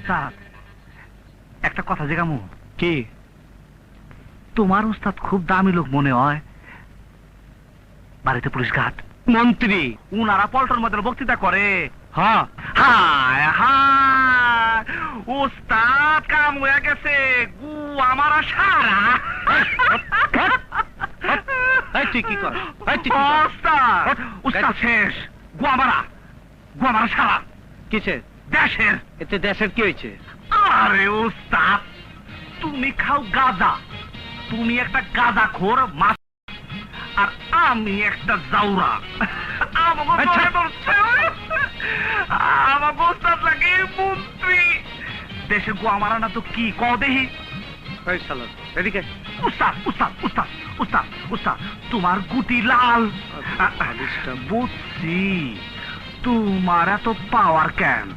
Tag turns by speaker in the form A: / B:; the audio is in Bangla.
A: উস্তাদ একটা কথা জিজ্ঞামু
B: কি?
A: তোমার উস্তাদ খুব দামি লোক মনে হয়, বাড়িতে পুলিশ ঘাট
B: মন্ত্রী?
A: উনারা পল্টন মধ্যে বক্তৃতা করে।
B: হ্যাঁ।
A: হায় হায়, উস্তাদ কাম হয়ে গেছে, গু আমার সারা।
B: এই তুই কি কর? এই তুই কি কর?
A: উস্তাদ উস্তাদ শেষ, গুয়ামারা গুয়ামারা সারা।
B: কিসের?
A: দেশের।
B: এতে দেশের কি হয়েছে?
A: আরে উস্তাদ, তুমি খাও গাঁজা, তুমি একটা গাঁজা খোর মাছ, আর আমি একটা জাউরা। আমাকে উস্তাদ লাগে মন্ত্রী। দেশে গোয়া মারা না তো কি ক দেহি।
B: এই শালা এদিকে।
A: উস্তাদ উস্তাদ উস্তাদ উস্তাদ উস্তাদ, তোমার গুটি লাল। বুঝছি তোমার এত পাওয়ার কেন,